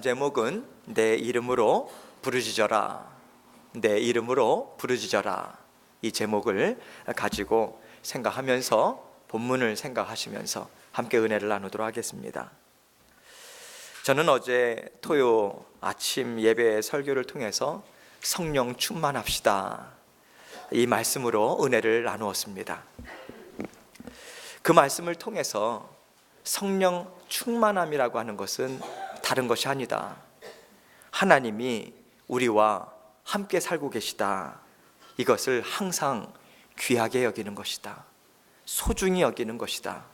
제목은 내 이름으로 부르짖어라. 내 이름으로 부르짖어라. 이 제목을 가지고 생각하면서 본문을 생각하시면서 함께 은혜를 나누도록 하겠습니다. 저는 어제 토요 아침 예배 설교를 통해서 성령 충만합시다, 이 말씀으로 은혜를 나누었습니다. 그 말씀을 통해서 성령 충만함이라고 하는 것은 다른 것이 아니다. 하나님이 우리와 함께 살고 계시다. 이것을 항상 귀하게 여기는 것이다. 소중히 여기는 것이다.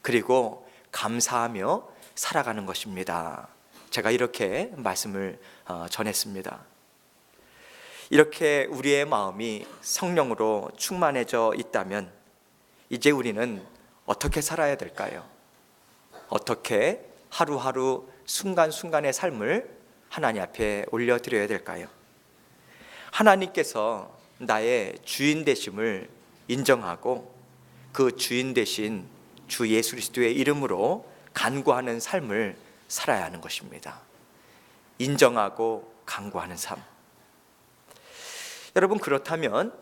그리고 감사하며 살아가는 것입니다. 제가 이렇게 말씀을 전했습니다. 이렇게 우리의 마음이 성령으로 충만해져 있다면 이제 우리는 어떻게 살아야 될까요? 어떻게 하루하루 순간순간의 삶을 하나님 앞에 올려드려야 될까요? 하나님께서 나의 주인 되심을 인정하고 그 주인 되신 주 예수 그리스도의 이름으로 간구하는 삶을 살아야 하는 것입니다. 인정하고 간구하는 삶. 여러분, 그렇다면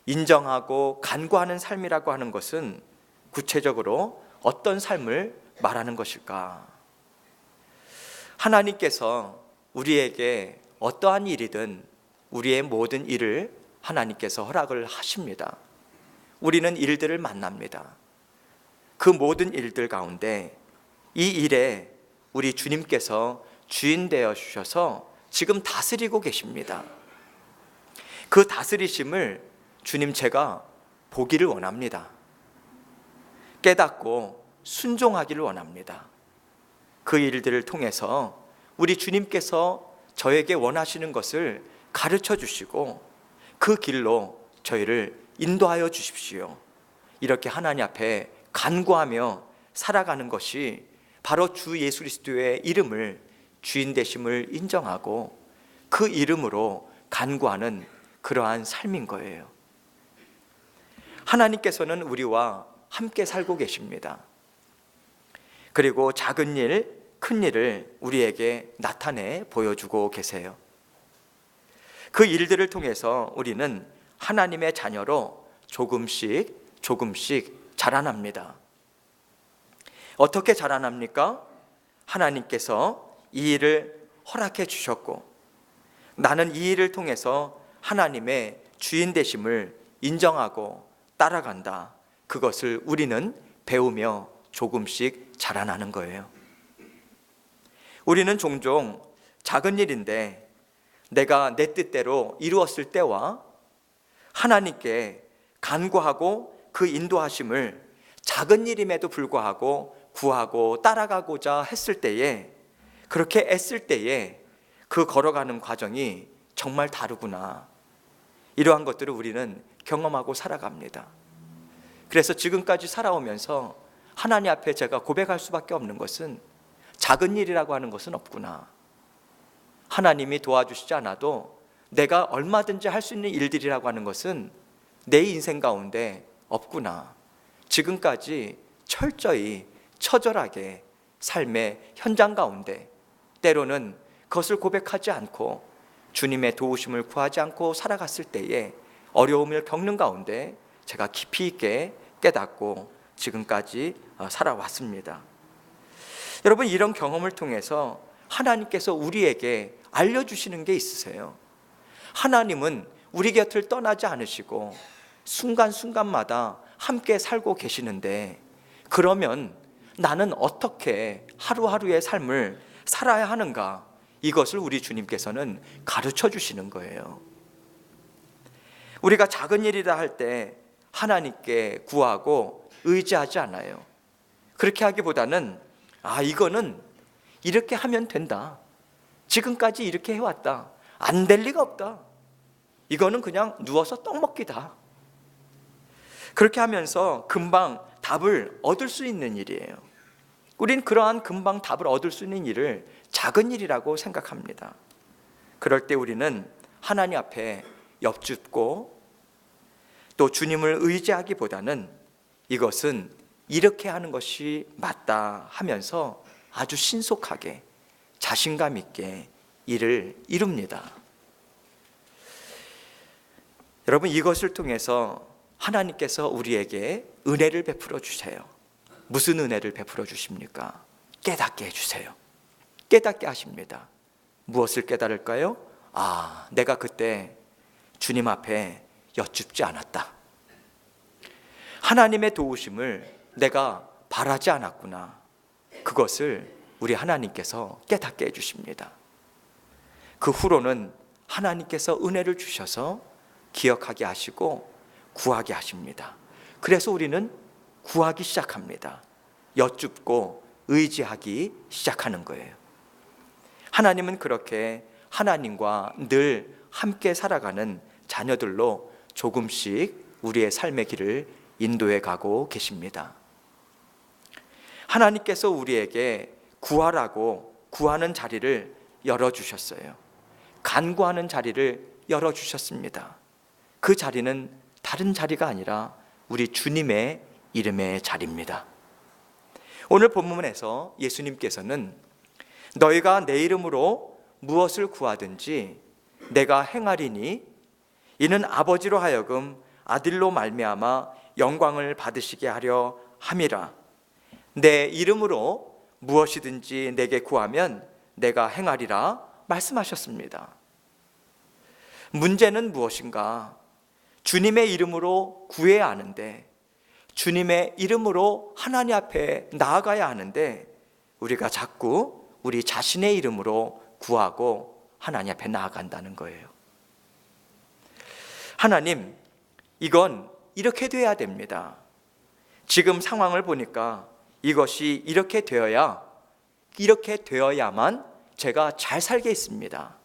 인정하고 간구하는 삶이라고 하는 것은 구체적으로 어떤 삶을 말하는 것일까? 하나님께서 우리에게 어떠한 일이든 우리의 모든 일을 하나님께서 허락을 하십니다. 우리는 일들을 만납니다. 그 모든 일들 가운데 이 일에 우리 주님께서 주인 되어 주셔서 지금 다스리고 계십니다. 그 다스리심을 주님, 제가 보기를 원합니다. 깨닫고 순종하기를 원합니다. 그 일들을 통해서 우리 주님께서 저에게 원하시는 것을 가르쳐 주시고 그 길로 저희를 인도하여 주십시오. 이렇게 하나님 앞에 간구하며 살아가는 것이 바로 주 예수 그리스도의 이름을 주인 되심을 인정하고 그 이름으로 간구하는 그러한 삶인 거예요. 하나님께서는 우리와 함께 살고 계십니다. 그리고 작은 일, 큰 일을 우리에게 나타내 보여주고 계세요. 그 일들을 통해서 우리는 하나님의 자녀로 조금씩 자라납니다. 어떻게 자라납니까? 하나님께서 이 일을 허락해 주셨고 나는 이 일을 통해서 하나님의 주인 되심을 인정하고 따라간다. 그것을 우리는 배우며 조금씩 자라나는 거예요. 우리는 종종 작은 일인데 내가 내 뜻대로 이루었을 때와 하나님께 간구하고 그 인도하심을 작은 일임에도 불구하고 구하고 따라가고자 했을 때에, 그렇게 애쓸 때에 그 걸어가는 과정이 정말 다르구나. 이러한 것들을 우리는 경험하고 살아갑니다. 그래서 지금까지 살아오면서 하나님 앞에 제가 고백할 수밖에 없는 것은 작은 일이라고 하는 것은 없구나. 하나님이 도와주시지 않아도 내가 얼마든지 할 수 있는 일들이라고 하는 것은 내 인생 가운데 없구나. 지금까지 철저히 처절하게 삶의 현장 가운데 때로는 그것을 고백하지 않고 주님의 도우심을 구하지 않고 살아갔을 때에 어려움을 겪는 가운데 제가 깊이 있게 깨닫고 지금까지 살아왔습니다. 여러분, 이런 경험을 통해서 하나님께서 우리에게 알려주시는 게 있으세요. 하나님은 우리 곁을 떠나지 않으시고 순간순간마다 함께 살고 계시는데, 그러면 나는 어떻게 하루하루의 삶을 살아야 하는가? 이것을 우리 주님께서는 가르쳐 주시는 거예요. 우리가 작은 일이라 할 때 하나님께 구하고 의지하지 않아요. 그렇게 하기보다는 이거는 이렇게 하면 된다. 지금까지 이렇게 해왔다. 안 될 리가 없다. 이거는 그냥 누워서 떡 먹기다. 그렇게 하면서 금방 답을 얻을 수 있는 일이에요. 우린 그러한 금방 답을 얻을 수 있는 일을 작은 일이라고 생각합니다. 그럴 때 우리는 하나님 앞에 엽죽고 또 주님을 의지하기보다는 이것은 이렇게 하는 것이 맞다 하면서 아주 신속하게 자신감 있게 일을 이룹니다. 여러분, 이것을 통해서 하나님께서 우리에게 은혜를 베풀어 주세요. 무슨 은혜를 베풀어 주십니까? 깨닫게 해주세요. 깨닫게 하십니다. 무엇을 깨달을까요? 내가 그때 주님 앞에 여쭙지 않았다. 하나님의 도우심을 내가 바라지 않았구나. 그것을 우리 하나님께서 깨닫게 해주십니다. 그 후로는 하나님께서 은혜를 주셔서 기억하게 하시고 구하게 하십니다. 그래서 우리는 구하기 시작합니다. 여쭙고 의지하기 시작하는 거예요. 하나님은 그렇게 하나님과 늘 함께 살아가는 자녀들로 조금씩 우리의 삶의 길을 인도해 가고 계십니다. 하나님께서 우리에게 구하라고 구하는 자리를 열어주셨어요. 간구하는 자리를 열어주셨습니다. 그 자리는 다른 자리가 아니라 우리 주님의 이름의 자리입니다. 오늘 본문에서 예수님께서는 너희가 내 이름으로 무엇을 구하든지 내가 행하리니 이는 아버지로 하여금 아들로 말미암아 영광을 받으시게 하려 함이라. 내 이름으로 무엇이든지 내게 구하면 내가 행하리라 말씀하셨습니다. 문제는 무엇인가? 주님의 이름으로 구해야 하는데, 주님의 이름으로 하나님 앞에 나아가야 하는데 우리가 자꾸 우리 자신의 이름으로 구하고 하나님 앞에 나아간다는 거예요. 하나님, 이건 이렇게 돼야 됩니다. 지금 상황을 보니까 이것이 이렇게 되어야만 제가 잘 살겠습니다.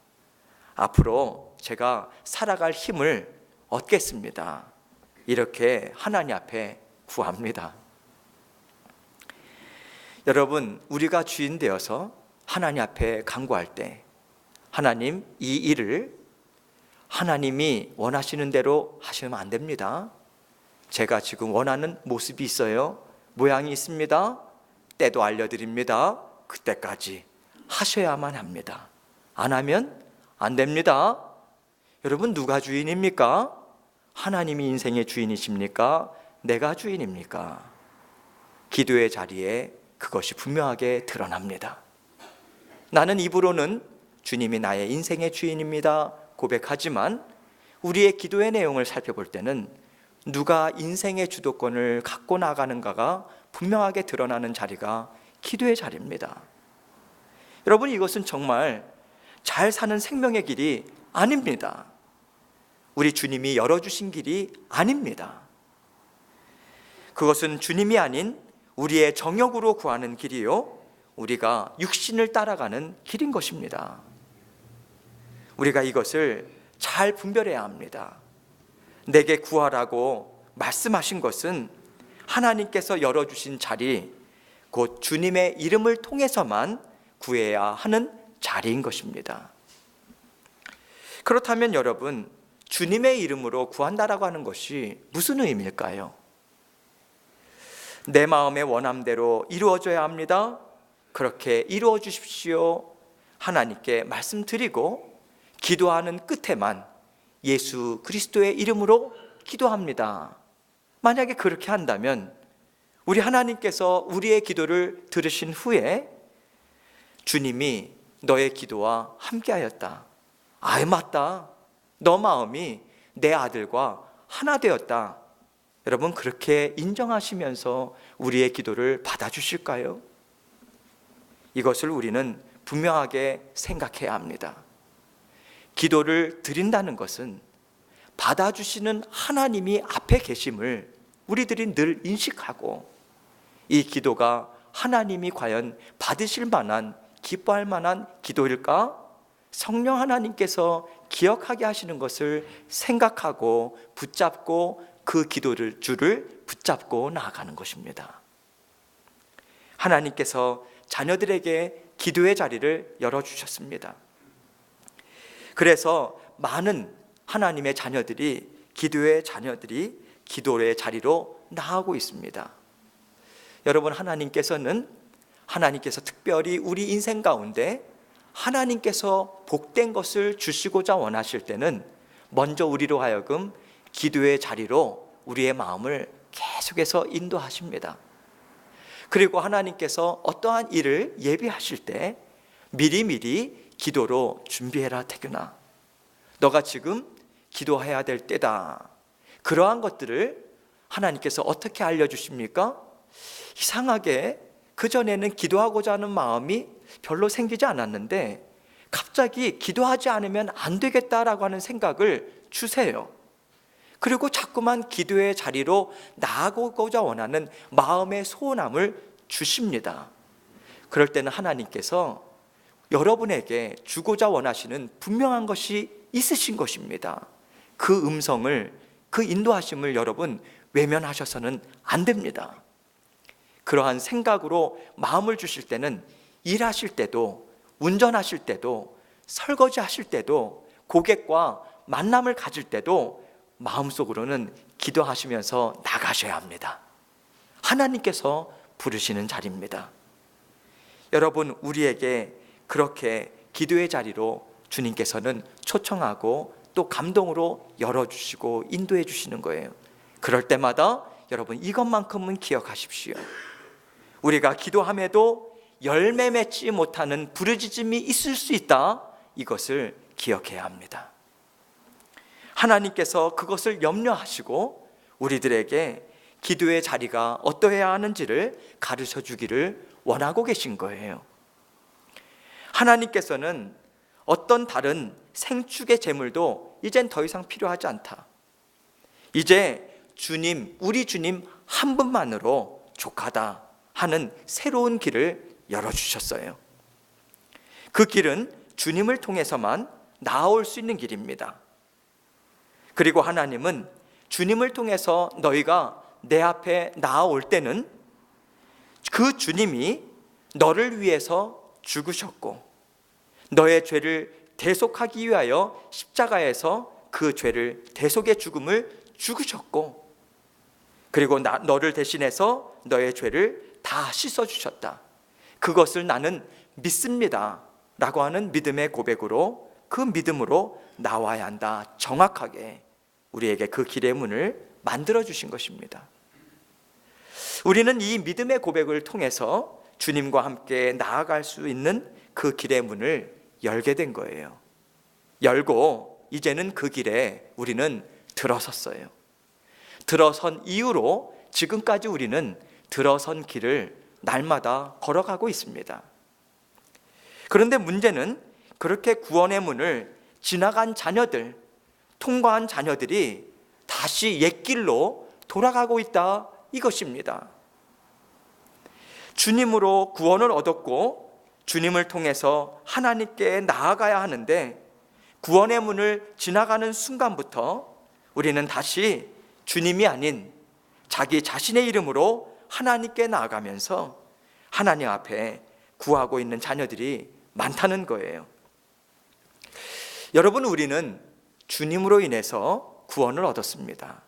앞으로 제가 살아갈 힘을 얻겠습니다. 이렇게 하나님 앞에 구합니다. 여러분, 우리가 주인 되어서 하나님 앞에 간구할 때 하나님, 이 일을 하나님이 원하시는 대로 하시면 안 됩니다. 제가 지금 원하는 모습이 있어요. 모양이 있습니다. 때도 알려드립니다. 그때까지 하셔야만 합니다. 안 하면 안 됩니다. 여러분, 누가 주인입니까? 하나님이 인생의 주인이십니까? 내가 주인입니까? 기도의 자리에 그것이 분명하게 드러납니다. 나는 입으로는 주님이 나의 인생의 주인입니다 고백하지만 우리의 기도의 내용을 살펴볼 때는 누가 인생의 주도권을 갖고 나가는가가 분명하게 드러나는 자리가 기도의 자리입니다. 여러분, 이것은 정말 잘 사는 생명의 길이 아닙니다. 우리 주님이 열어주신 길이 아닙니다. 그것은 주님이 아닌 우리의 정욕으로 구하는 길이요, 우리가 육신을 따라가는 길인 것입니다. 우리가 이것을 잘 분별해야 합니다. 내게 구하라고 말씀하신 것은 하나님께서 열어주신 자리, 곧 주님의 이름을 통해서만 구해야 하는 자리인 것입니다. 그렇다면 여러분, 주님의 이름으로 구한다라고 하는 것이 무슨 의미일까요? 내 마음의 원함대로 이루어져야 합니다. 그렇게 이루어 주십시오. 하나님께 말씀드리고 기도하는 끝에만 예수 그리스도의 이름으로 기도합니다. 만약에 그렇게 한다면 우리 하나님께서 우리의 기도를 들으신 후에 주님이 너의 기도와 함께하였다. 맞다. 너 마음이 내 아들과 하나 되었다. 여러분, 그렇게 인정하시면서 우리의 기도를 받아주실까요? 이것을 우리는 분명하게 생각해야 합니다. 기도를 드린다는 것은 받아주시는 하나님이 앞에 계심을 우리들이 늘 인식하고, 이 기도가 하나님이 과연 받으실 만한, 기뻐할 만한 기도일까? 성령 하나님께서 기억하게 하시는 것을 생각하고 붙잡고 그 기도를 줄을 붙잡고 나아가는 것입니다. 하나님께서 자녀들에게 기도의 자리를 열어주셨습니다. 그래서 많은 하나님의 자녀들이, 기도의 자리로 나아가고 있습니다. 여러분, 하나님께서 특별히 우리 인생 가운데 하나님께서 복된 것을 주시고자 원하실 때는 먼저 우리로 하여금 기도의 자리로 우리의 마음을 계속해서 인도하십니다. 그리고 하나님께서 어떠한 일을 예비하실 때 미리미리 기도로 준비해라 태균아, 너가 지금 기도해야 될 때다. 그러한 것들을 하나님께서 어떻게 알려주십니까? 이상하게 그전에는 기도하고자 하는 마음이 별로 생기지 않았는데 갑자기 기도하지 않으면 안 되겠다라고 하는 생각을 주세요. 그리고 자꾸만 기도의 자리로 나아가고자 원하는 마음의 소원함을 주십니다. 그럴 때는 하나님께서 여러분에게 주고자 원하시는 분명한 것이 있으신 것입니다. 그 음성을, 그 인도하심을 여러분 외면하셔서는 안 됩니다. 그러한 생각으로 마음을 주실 때는 일하실 때도, 운전하실 때도, 설거지하실 때도, 고객과 만남을 가질 때도 마음속으로는 기도하시면서 나가셔야 합니다. 하나님께서 부르시는 자리입니다. 여러분, 우리에게 그렇게 기도의 자리로 주님께서는 초청하고 또 감동으로 열어주시고 인도해 주시는 거예요. 그럴 때마다 여러분 이것만큼은 기억하십시오. 우리가 기도함에도 열매 맺지 못하는 부르짖음이 있을 수 있다. 이것을 기억해야 합니다. 하나님께서 그것을 염려하시고 우리들에게 기도의 자리가 어떠해야 하는지를 가르쳐 주기를 원하고 계신 거예요. 하나님께서는 어떤 다른 생축의 제물도 이젠 더 이상 필요하지 않다. 이제 주님, 우리 주님 한 분만으로 족하다 하는 새로운 길을 열어주셨어요. 그 길은 주님을 통해서만 나아올 수 있는 길입니다. 그리고 하나님은 주님을 통해서 너희가 내 앞에 나아올 때는 그 주님이 너를 위해서 죽으셨고 너의 죄를 대속하기 위하여 십자가에서 그 죄를 대속의 죽음을 죽으셨고 그리고 너를 대신해서 너의 죄를 다 씻어주셨다. 그것을 나는 믿습니다 라고 하는 믿음의 고백으로 그 믿음으로 나와야 한다. 정확하게 우리에게 그 길의 문을 만들어주신 것입니다. 우리는 이 믿음의 고백을 통해서 주님과 함께 나아갈 수 있는 그 길의 문을 열게 된 거예요. 열고 이제는 그 길에 우리는 들어섰어요. 들어선 이후로 지금까지 우리는 들어선 길을 날마다 걸어가고 있습니다. 그런데 문제는 그렇게 구원의 문을 지나간 자녀들, 통과한 자녀들이 다시 옛길로 돌아가고 있다 이것입니다. 주님으로 구원을 얻었고 주님을 통해서 하나님께 나아가야 하는데 구원의 문을 지나가는 순간부터 우리는 다시 주님이 아닌 자기 자신의 이름으로 하나님께 나아가면서 하나님 앞에 구하고 있는 자녀들이 많다는 거예요. 여러분, 우리는 주님으로 인해서 구원을 얻었습니다.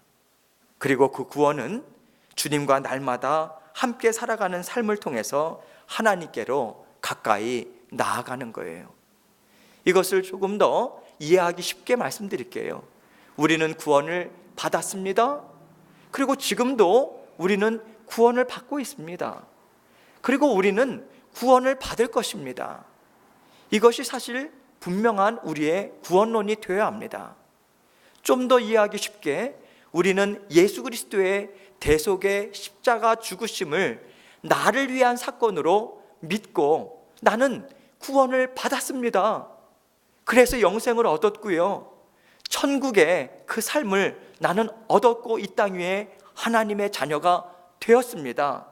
그리고 그 구원은 주님과 날마다 함께 살아가는 삶을 통해서 하나님께로 가까이 나아가는 거예요. 이것을 조금 더 이해하기 쉽게 말씀드릴게요. 우리는 구원을 받았습니다. 그리고 지금도 우리는 구원을 받고 있습니다. 그리고 우리는 구원을 받을 것입니다. 이것이 사실 분명한 우리의 구원론이 되어야 합니다. 좀 더 이해하기 쉽게 우리는 예수 그리스도의 대속의 십자가 죽으심을 나를 위한 사건으로 믿고 나는 구원을 받았습니다. 그래서 영생을 얻었고요. 천국의 그 삶을 나는 얻었고 이 땅 위에 하나님의 자녀가 되었습니다.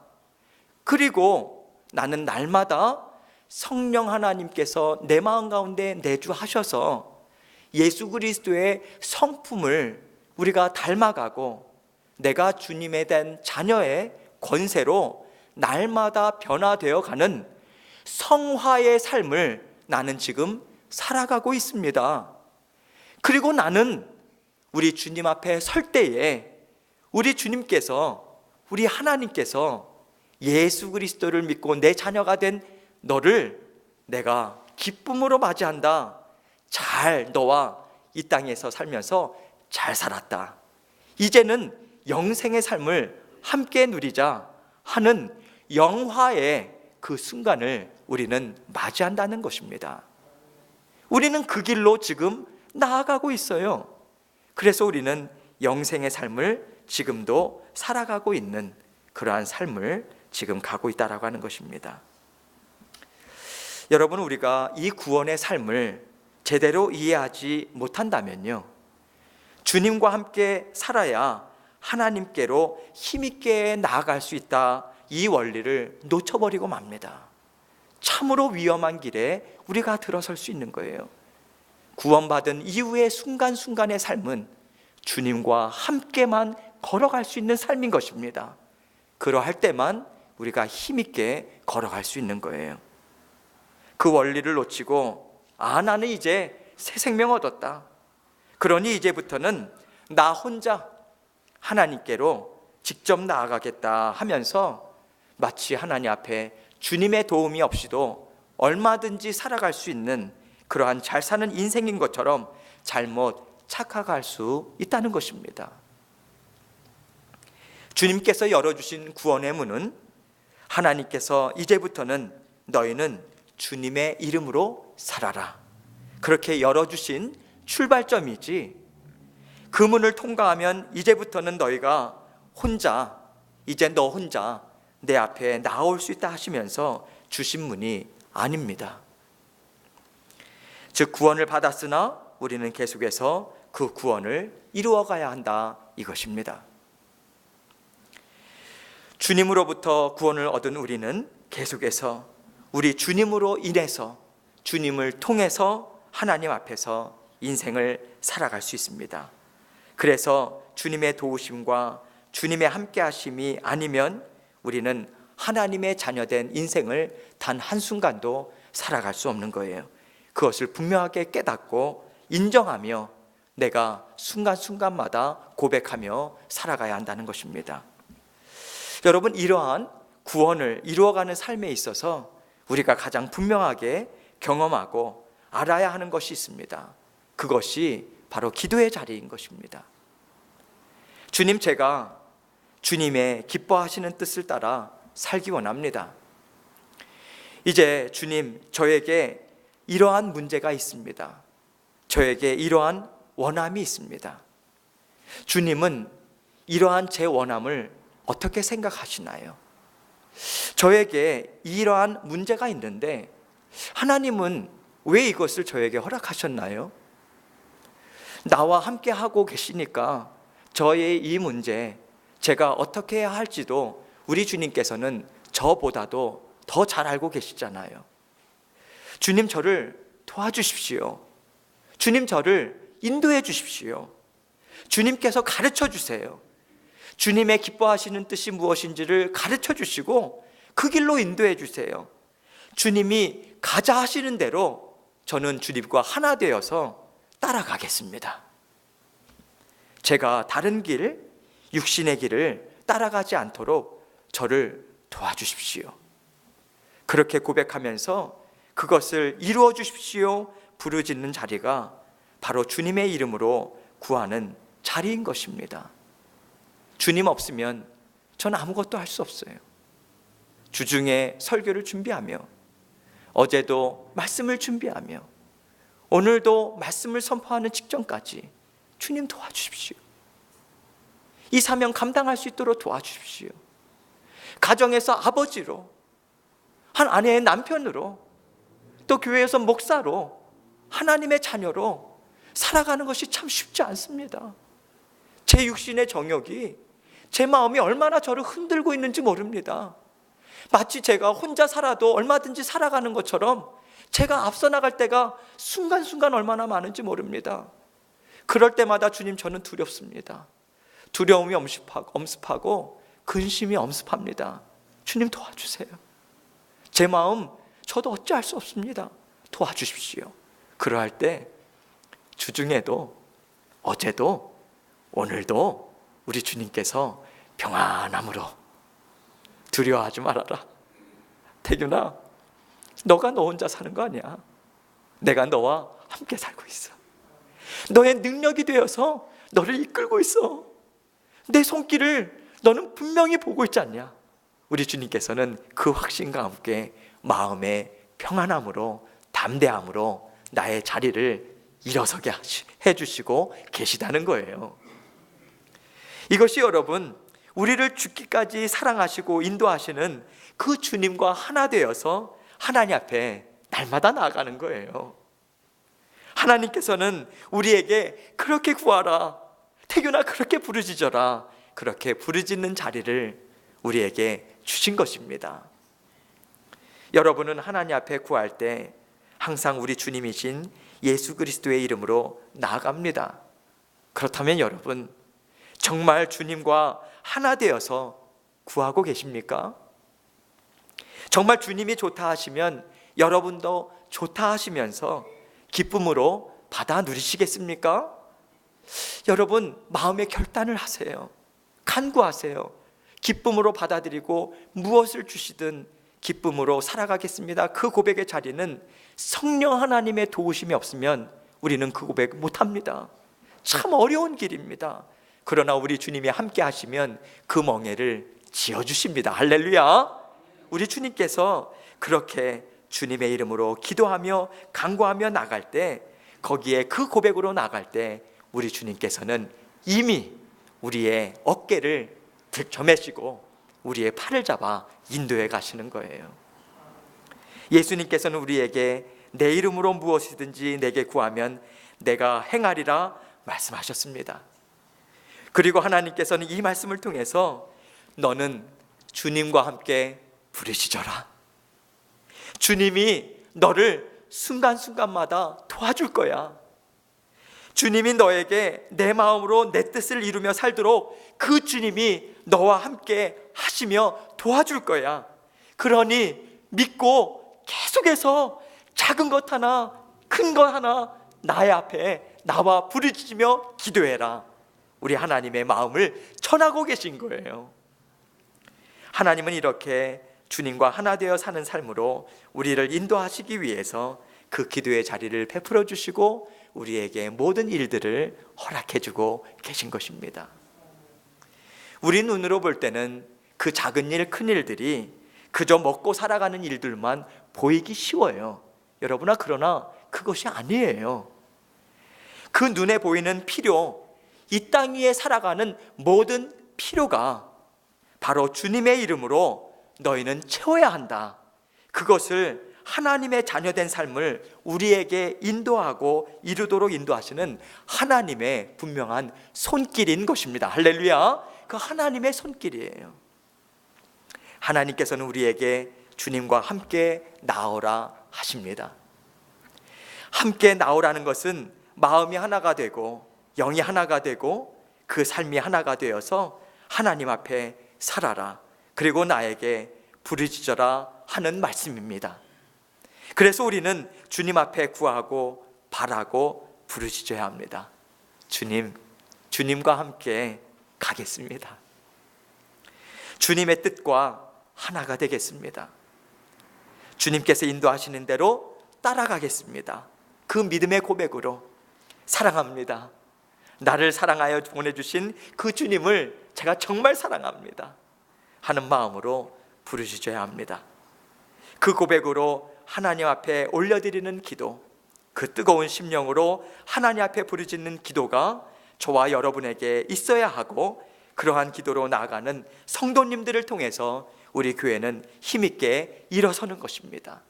그리고 나는 날마다 성령 하나님께서 내 마음 가운데 내주하셔서 예수 그리스도의 성품을 우리가 닮아가고 내가 주님에 대한 자녀의 권세로 날마다 변화되어 가는 성화의 삶을 나는 지금 살아가고 있습니다. 그리고 나는 우리 주님 앞에 설 때에 우리 주님께서, 우리 하나님께서 예수 그리스도를 믿고 내 자녀가 된 너를 내가 기쁨으로 맞이한다. 잘 너와 이 땅에서 살면서 잘 살았다. 이제는 영생의 삶을 함께 누리자 하는 영화의 그 순간을 우리는 맞이한다는 것입니다. 우리는 그 길로 지금 나아가고 있어요. 그래서 우리는 영생의 삶을 지금도 살아가고 있는 그러한 삶을 지금 가고 있다라고 하는 것입니다. 여러분, 우리가 이 구원의 삶을 제대로 이해하지 못한다면요, 주님과 함께 살아야 하나님께로 힘있게 나아갈 수 있다, 이 원리를 놓쳐버리고 맙니다. 참으로 위험한 길에 우리가 들어설 수 있는 거예요. 구원받은 이후의 순간순간의 삶은 주님과 함께만 걸어갈 수 있는 삶인 것입니다. 그러할 때만 우리가 힘있게 걸어갈 수 있는 거예요. 그 원리를 놓치고 나는 이제 새 생명 얻었다, 그러니 이제부터는 나 혼자 하나님께로 직접 나아가겠다 하면서 마치 하나님 앞에 주님의 도움이 없이도 얼마든지 살아갈 수 있는 그러한 잘 사는 인생인 것처럼 잘못 착각할 수 있다는 것입니다. 주님께서 열어주신 구원의 문은 하나님께서 이제부터는 너희는 주님의 이름으로 살아라, 그렇게 열어주신 출발점이지, 그 문을 통과하면 이제부터는 너희가 혼자, 이제 너 혼자 내 앞에 나올 수 있다 하시면서 주신 문이 아닙니다. 즉, 구원을 받았으나 우리는 계속해서 그 구원을 이루어가야 한다, 이것입니다. 주님으로부터 구원을 얻은 우리는 계속해서 우리 주님으로 인해서, 주님을 통해서 하나님 앞에서 인생을 살아갈 수 있습니다. 그래서 주님의 도우심과 주님의 함께 하심이 아니면 우리는 하나님의 자녀된 인생을 단 한순간도 살아갈 수 없는 거예요. 그것을 분명하게 깨닫고 인정하며 내가 순간순간마다 고백하며 살아가야 한다는 것입니다. 여러분, 이러한 구원을 이루어가는 삶에 있어서 우리가 가장 분명하게 경험하고 알아야 하는 것이 있습니다. 그것이 바로 기도의 자리인 것입니다. 주님, 제가 주님의 기뻐하시는 뜻을 따라 살기 원합니다. 이제 주님, 저에게 이러한 문제가 있습니다. 저에게 이러한 원함이 있습니다. 주님은 이러한 제 원함을 어떻게 생각하시나요? 저에게 이러한 문제가 있는데 하나님은 왜 이것을 저에게 허락하셨나요? 나와 함께 하고 계시니까 저의 이 문제, 제가 어떻게 해야 할지도 우리 주님께서는 저보다도 더 잘 알고 계시잖아요. 주님, 저를 도와주십시오. 주님, 저를 인도해 주십시오. 주님께서 가르쳐 주세요. 주님의 기뻐하시는 뜻이 무엇인지를 가르쳐 주시고 그 길로 인도해 주세요. 주님이 가자 하시는 대로 저는 주님과 하나 되어서 따라가겠습니다. 제가 다른 길, 육신의 길을 따라가지 않도록 저를 도와주십시오. 그렇게 고백하면서 그것을 이루어 주십시오 부르짖는 자리가 바로 주님의 이름으로 구하는 자리인 것입니다. 주님 없으면 전 아무것도 할 수 없어요. 주중에 설교를 준비하며, 어제도 말씀을 준비하며, 오늘도 말씀을 선포하는 직전까지 주님 도와주십시오. 이 사명 감당할 수 있도록 도와주십시오. 가정에서 아버지로, 한 아내의 남편으로, 또 교회에서 목사로, 하나님의 자녀로 살아가는 것이 참 쉽지 않습니다. 제 육신의 정욕이 제 마음이 얼마나 저를 흔들고 있는지 모릅니다. 마치 제가 혼자 살아도 얼마든지 살아가는 것처럼 제가 앞서 나갈 때가 순간순간 얼마나 많은지 모릅니다. 그럴 때마다 주님, 저는 두렵습니다. 두려움이 엄습하고 근심이 엄습합니다. 주님, 도와주세요. 제 마음 저도 어찌할 수 없습니다. 도와주십시오. 그러할 때 주중에도, 어제도, 오늘도 우리 주님께서 평안함으로 두려워하지 말아라. 태균아, 너가 너 혼자 사는 거 아니야. 내가 너와 함께 살고 있어. 너의 능력이 되어서 너를 이끌고 있어. 내 손길을 너는 분명히 보고 있지 않냐? 우리 주님께서는 그 확신과 함께 마음의 평안함으로, 담대함으로 나의 자리를 일어서게 해주시고 계시다는 거예요. 이것이 여러분, 우리를 죽기까지 사랑하시고 인도하시는 그 주님과 하나 되어서 하나님 앞에 날마다 나아가는 거예요. 하나님께서는 우리에게 그렇게 구하라, 태균아 그렇게 부르짖어라, 그렇게 부르짖는 자리를 우리에게 주신 것입니다. 여러분은 하나님 앞에 구할 때 항상 우리 주님이신 예수 그리스도의 이름으로 나아갑니다. 그렇다면 여러분, 정말 주님과 하나 되어서 구하고 계십니까? 정말 주님이 좋다 하시면 여러분도 좋다 하시면서 기쁨으로 받아 누리시겠습니까? 여러분, 마음의 결단을 하세요. 간구하세요. 기쁨으로 받아들이고 무엇을 주시든 기쁨으로 살아가겠습니다. 그 고백의 자리는 성령 하나님의 도우심이 없으면 우리는 그 고백 못합니다. 참 어려운 길입니다. 그러나 우리 주님이 함께 하시면 그 멍에를 지어주십니다. 할렐루야. 우리 주님께서 그렇게 주님의 이름으로 기도하며 간구하며 나갈 때, 거기에 그 고백으로 나갈 때 우리 주님께서는 이미 우리의 어깨를 들쳐매시고 우리의 팔을 잡아 인도해 가시는 거예요. 예수님께서는 우리에게 내 이름으로 무엇이든지 내게 구하면 내가 행하리라 말씀하셨습니다. 그리고 하나님께서는 이 말씀을 통해서 너는 주님과 함께 부르짖어라. 주님이 너를 순간순간마다 도와줄 거야. 주님이 너에게 내 마음으로 내 뜻을 이루며 살도록 그 주님이 너와 함께 하시며 도와줄 거야. 그러니 믿고 계속해서 작은 것 하나 큰 것 하나 나의 앞에 나와 부르짖으며 기도해라. 우리 하나님의 마음을 전하고 계신 거예요. 하나님은 이렇게 주님과 하나 되어 사는 삶으로 우리를 인도하시기 위해서 그 기도의 자리를 베풀어 주시고 우리에게 모든 일들을 허락해 주고 계신 것입니다. 우리 눈으로 볼 때는 그 작은 일, 큰 일들이 그저 먹고 살아가는 일들만 보이기 쉬워요. 여러분아, 그러나 그것이 아니에요. 그 눈에 보이는 필요, 이 땅 위에 살아가는 모든 필요가 바로 주님의 이름으로 너희는 채워야 한다. 그것을 하나님의 자녀된 삶을 우리에게 인도하고 이루도록 인도하시는 하나님의 분명한 손길인 것입니다. 할렐루야. 그 하나님의 손길이에요. 하나님께서는 우리에게 주님과 함께 나오라 하십니다. 함께 나오라는 것은 마음이 하나가 되고 영이 하나가 되고 그 삶이 하나가 되어서 하나님 앞에 살아라, 그리고 나에게 부르짖어라 하는 말씀입니다. 그래서 우리는 주님 앞에 구하고 바라고 부르짖어야 합니다. 주님, 주님과 함께 가겠습니다. 주님의 뜻과 하나가 되겠습니다. 주님께서 인도하시는 대로 따라가겠습니다. 그 믿음의 고백으로 사랑합니다. 나를 사랑하여 보내주신 그 주님을 제가 정말 사랑합니다 하는 마음으로 부르짖어야 합니다. 그 고백으로 하나님 앞에 올려드리는 기도, 그 뜨거운 심령으로 하나님 앞에 부르짖는 기도가 저와 여러분에게 있어야 하고, 그러한 기도로 나아가는 성도님들을 통해서 우리 교회는 힘있게 일어서는 것입니다.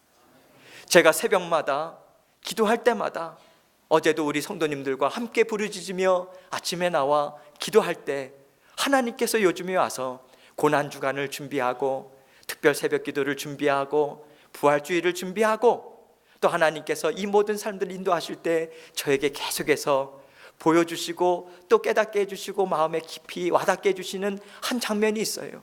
제가 새벽마다 기도할 때마다, 어제도 우리 성도님들과 함께 부르짖으며 아침에 나와 기도할 때 하나님께서 요즘에 와서 고난주간을 준비하고 특별 새벽 기도를 준비하고 부활주의를 준비하고 또 하나님께서 이 모든 삶들을 인도하실 때 저에게 계속해서 보여주시고 또 깨닫게 해주시고 마음에 깊이 와닿게 해주시는 한 장면이 있어요.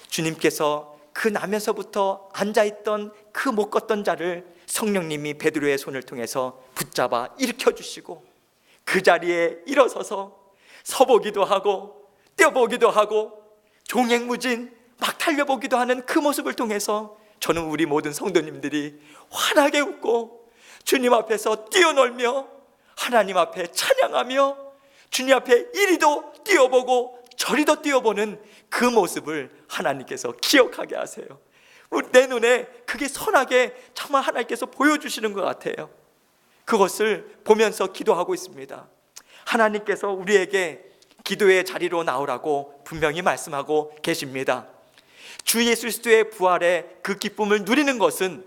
주님께서 그 나면서부터 앉아있던 그 못 걷던 자를 성령님이 베드로의 손을 통해서 붙잡아 일으켜주시고 그 자리에 일어서서 서보기도 하고 뛰어보기도 하고 종횡무진 막 달려보기도 하는 그 모습을 통해서 저는 우리 모든 성도님들이 환하게 웃고 주님 앞에서 뛰어놀며 하나님 앞에 찬양하며 주님 앞에 이리도 뛰어보고 저리도 뛰어보는 그 모습을 하나님께서 기억하게 하세요. 내 눈에 그게 선하게 정말 하나님께서 보여주시는 것 같아요. 그것을 보면서 기도하고 있습니다. 하나님께서 우리에게 기도의 자리로 나오라고 분명히 말씀하고 계십니다. 주 예수 그리스도의 부활의 그 기쁨을 누리는 것은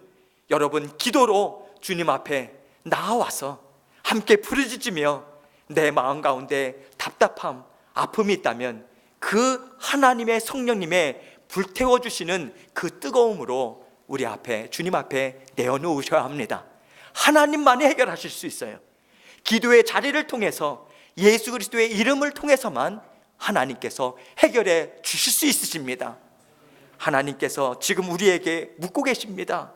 여러분 기도로 주님 앞에 나와서 함께 부르짖으며 내 마음 가운데 답답함, 아픔이 있다면 그 하나님의 성령님의 불태워 주시는 그 뜨거움으로 우리 앞에 주님 앞에 내어놓으셔야 합니다. 하나님만이 해결하실 수 있어요. 기도의 자리를 통해서 예수 그리스도의 이름을 통해서만 하나님께서 해결해 주실 수 있으십니다. 하나님께서 지금 우리에게 묻고 계십니다.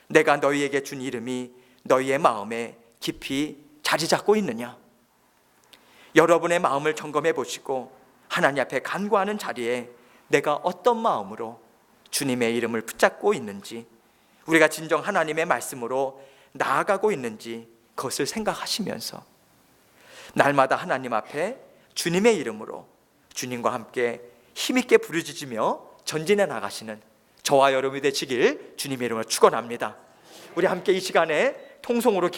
내가 너희에게 준 이름이 너희의 마음에 깊이 자리 잡고 있느냐? 여러분의 마음을 점검해 보시고 하나님 앞에 간구하는 자리에 내가 어떤 마음으로 주님의 이름을 붙잡고 있는지, 우리가 진정 하나님의 말씀으로 나아가고 있는지 그것을 생각하시면서 날마다 하나님 앞에 주님의 이름으로 주님과 함께 힘있게 부르짖으며 전진해 나가시는 저와 여러분이 되시길 주님의 이름으로 축원합니다. 우리 함께 이 시간에 통성으로